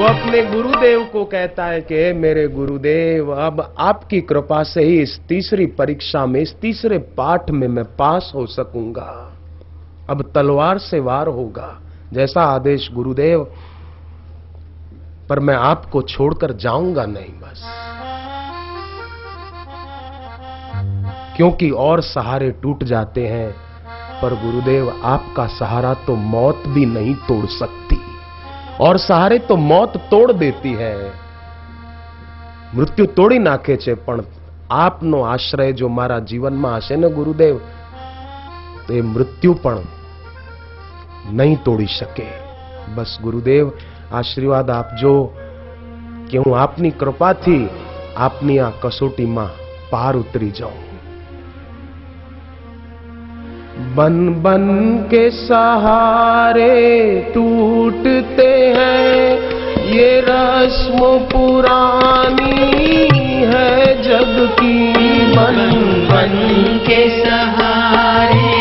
वो अपने गुरुदेव को कहता है कि मेरे गुरुदेव, अब आपकी कृपा से ही इस तीसरी परीक्षा में, इस तीसरे पाठ में मैं पास हो सकूंगा। अब तलवार से वार होगा, जैसा आदेश गुरुदेव, पर मैं आपको छोड़कर जाऊंगा नहीं बस, क्योंकि और सहारे टूट जाते हैं, पर गुरुदेव आपका सहारा तो मौत भी नहीं तोड़ सकती, और सहारे तो मौत तोड़ देती है। मृत्यु तोड़ी नाखे छे, पण आपनो आश्रय जो मारा जीवन में हशे ने गुरुदेव, तो ये मृत्यु पण नहीं तोड़ी सके। बस गुरुदेव आशीर्वाद आपजो कि हूँ आपनी कृपा थी आपनी आ कसोटी में पार उतरी जाऊं। बन बन के सहारे टूटते हैं, ये रस्म पुरानी है जग की। बन बन के सहारे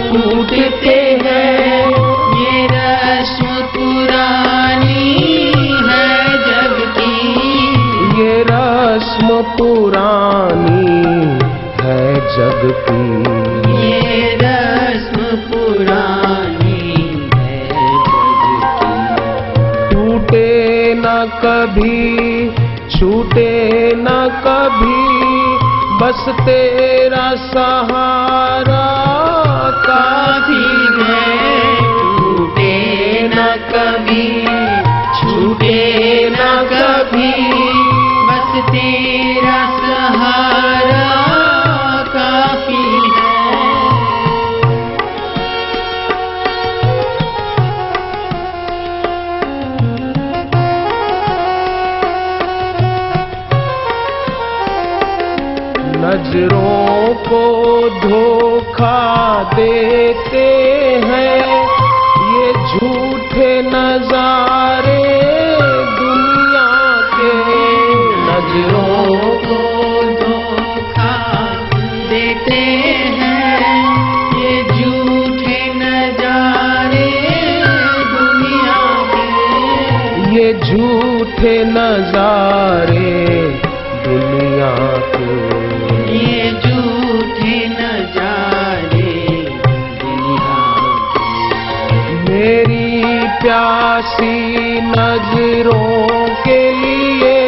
टूटते हैं, ये रस्म पुरानी है जग की। ये रस्म पुरानी है जग की। ये रस्म पुरानी है जग की। टूटे न कभी, छूटे न कभी, बस तेरा सहारा काफी है। टूटे न कभी, छूटे न कभी, बस तेरा सहारा काफी है। नजरों को धोखा देते हैं ये झूठे नजारे दुनिया के। नजरों को धोखा देते हैं ये झूठे नजारे दुनिया के। ये झूठे नजारे दुनिया के। ये झूठे नजारे दुनिया के। मेरी प्यासी नजरों के लिए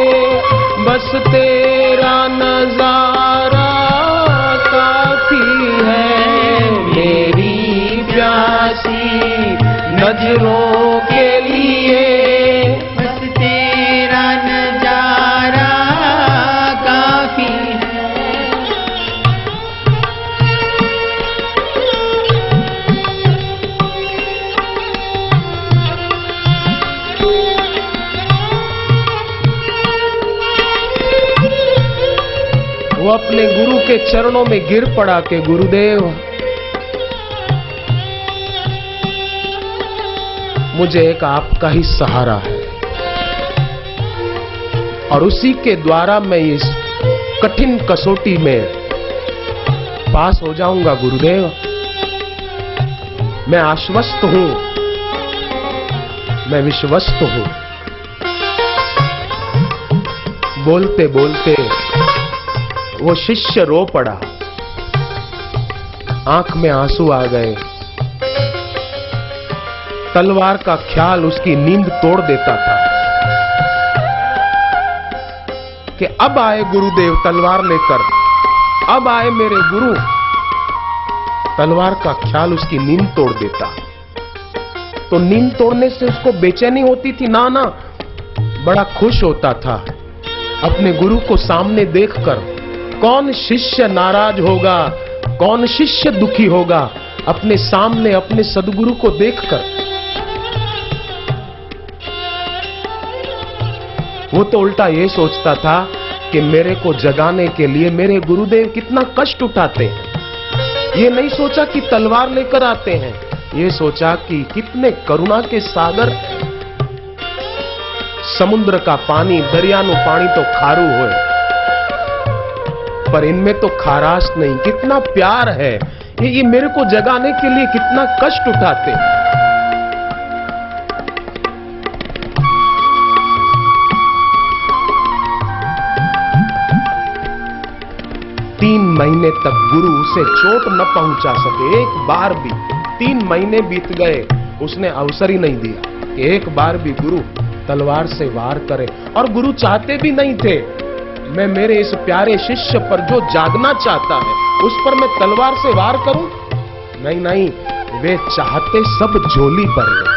बस तेरा नजारा काफी है। मेरी प्यासी नजरों के लिए बस तेरा नजारा काफी है। वो अपने गुरु के चरणों में गिर पड़ा कि गुरुदेव, मुझे एक आपका ही सहारा है और उसी के द्वारा मैं इस कठिन कसौटी में पास हो जाऊंगा। गुरुदेव मैं आश्वस्त हूं, मैं विश्वस्त हूं। बोलते बोलते वो शिष्य रो पड़ा, आंख में आंसू आ गए। तलवार का ख्याल उसकी नींद तोड़ देता था कि अब आए गुरुदेव तलवार लेकर, अब आए मेरे गुरु। तलवार का ख्याल उसकी नींद तोड़ देता। तो नींद तोड़ने से उसको बेचैनी होती थी? ना ना, बड़ा खुश होता था अपने गुरु को सामने देखकर। कौन शिष्य नाराज होगा, कौन शिष्य दुखी होगा अपने सामने अपने सदगुरु को देखकर? वो तो उल्टा ये सोचता था कि मेरे को जगाने के लिए मेरे गुरुदेव कितना कष्ट उठाते हैं। ये नहीं सोचा कि तलवार लेकर आते हैं, ये सोचा कि कितने करुणा के सागर। समुद्र का पानी, दरियानु पानी तो खारू होए, पर इनमें तो खाराश नहीं। कितना प्यार है, ये मेरे को जगाने के लिए कितना कष्ट उठाते हैं। महीने तक गुरु उसे चोट न पहुंचा सके, एक बार भी। 3 महीने बीत गए, उसने अवसर ही नहीं दिया कि एक बार भी गुरु तलवार से वार करे। और गुरु चाहते भी नहीं थे मैं मेरे इस प्यारे शिष्य पर जो जागना चाहता है उस पर मैं तलवार से वार करूं। नहीं नहीं, वे चाहते सब झोली भर ले,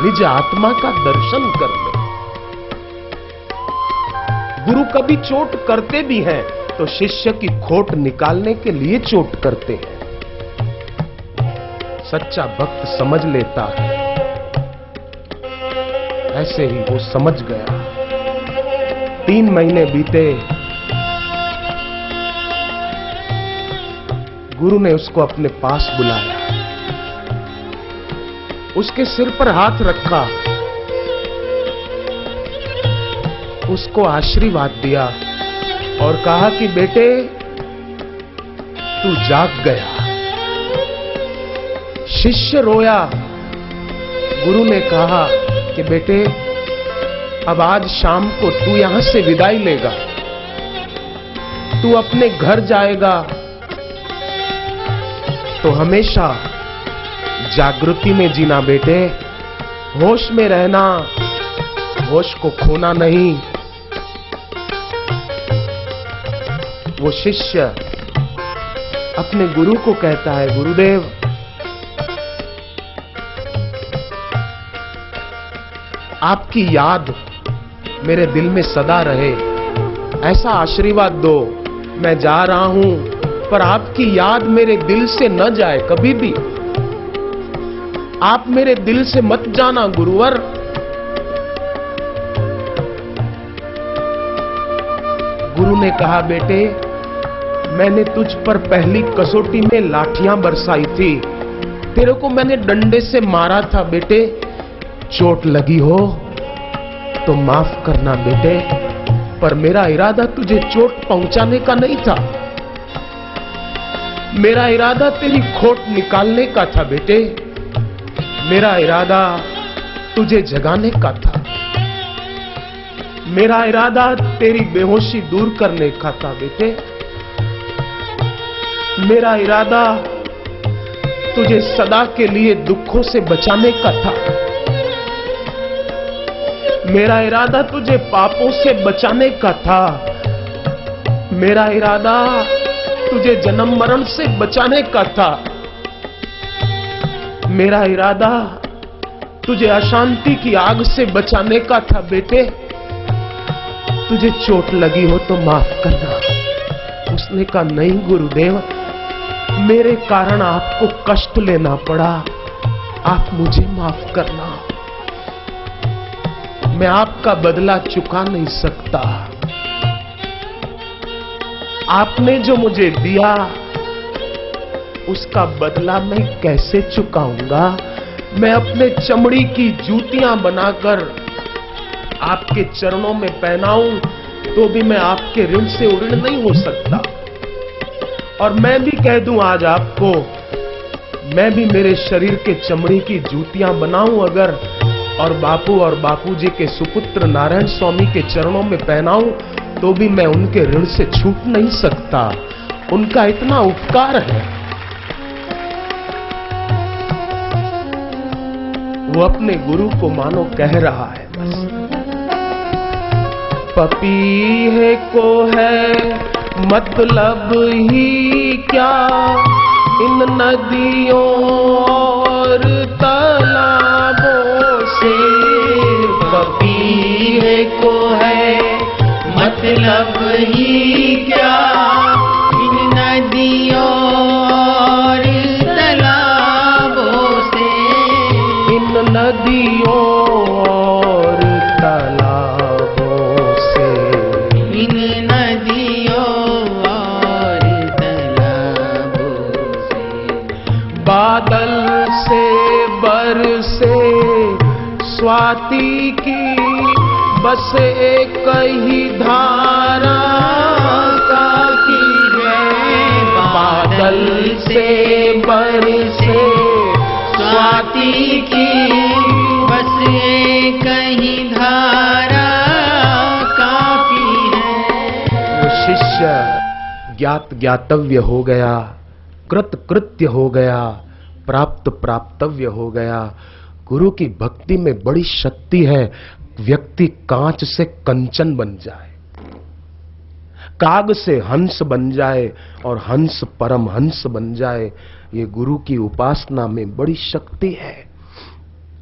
निज आत्मा का दर्शन कर ले। गुरु कभी चोट करते भी हैं तो शिष्य की खोट निकालने के लिए चोट करते हैं। सच्चा भक्त समझ लेता है, ऐसे ही वो समझ गया। 3 महीने बीते, गुरु ने उसको अपने पास बुलाया, उसके सिर पर हाथ रखा, उसको आशीर्वाद दिया और कहा कि बेटे तू जाग गया। शिष्य रोया। गुरु ने कहा कि बेटे अब आज शाम को तू यहां से विदाई लेगा, तू अपने घर जाएगा तो हमेशा जागृति में जीना बेटे, होश में रहना, होश को खोना नहीं। वो शिष्य अपने गुरु को कहता है, गुरुदेव आपकी याद मेरे दिल में सदा रहे, ऐसा आशीर्वाद दो। मैं जा रहा हूं पर आपकी याद मेरे दिल से न जाए कभी भी। आप मेरे दिल से मत जाना गुरुवर। गुरु ने कहा बेटे मैंने तुझ पर पहली कसौटी में लाठियां बरसाई थी, तेरे को मैंने डंडे से मारा था बेटे, चोट लगी हो तो माफ करना बेटे, पर मेरा इरादा तुझे चोट पहुंचाने का नहीं था, मेरा इरादा तेरी खोट निकालने का था बेटे, मेरा इरादा तुझे जगाने का था, मेरा इरादा तेरी बेहोशी दूर करने का था बेटे, मेरा इरादा तुझे सदा के लिए दुखों से बचाने का था, मेरा इरादा तुझे पापों से बचाने का था, मेरा इरादा तुझे जन्म मरण से बचाने का था, मेरा इरादा तुझे अशांति की आग से बचाने का था बेटे, तुझे चोट लगी हो तो माफ करना। उसने कहा नहीं गुरुदेव, मेरे कारण आपको कष्ट लेना पड़ा, आप मुझे माफ करना, मैं आपका बदला चुका नहीं सकता, आपने जो मुझे दिया उसका बदला मैं कैसे चुकाऊंगा। मैं अपने चमड़ी की जूतियां बनाकर आपके चरणों में पहनाऊं तो भी मैं आपके ऋण से ऋण नहीं हो सकता। और मैं भी कह दूं आज आपको, मैं भी मेरे शरीर के चमड़ी की जूतियां बनाऊं अगर, और बापू और बापूजी के सुपुत्र नारायण स्वामी के चरणों में पहनाऊं तो भी मैं उनके ऋण से छूट नहीं सकता। उनका इतना उपकार है। वो अपने गुरु को मानो कह रहा है बस, पपीहे को है मतलब ही क्या इन नदियों और तालाबों से, पपीहे को है मतलब ही क्या इन नदियों और तालाबों से, इन नदियों और तालाबों से, इन नदियों और तालाबों से, बादल से बरसे स्वाति की बस एक ही धारा काफी है, बादल से बरसे स्वाति की बस एक ही धारा काफी है। वो शिष्य ज्ञात ज्ञातव्य हो गया, कृत कृत्य हो गया, प्राप्त प्राप्तव्य हो गया। गुरु की भक्ति में बड़ी शक्ति है। व्यक्ति कांच से कंचन बन जाए, काग से हंस बन जाए और हंस परम हंस बन जाए। ये गुरु की उपासना में बड़ी शक्ति है।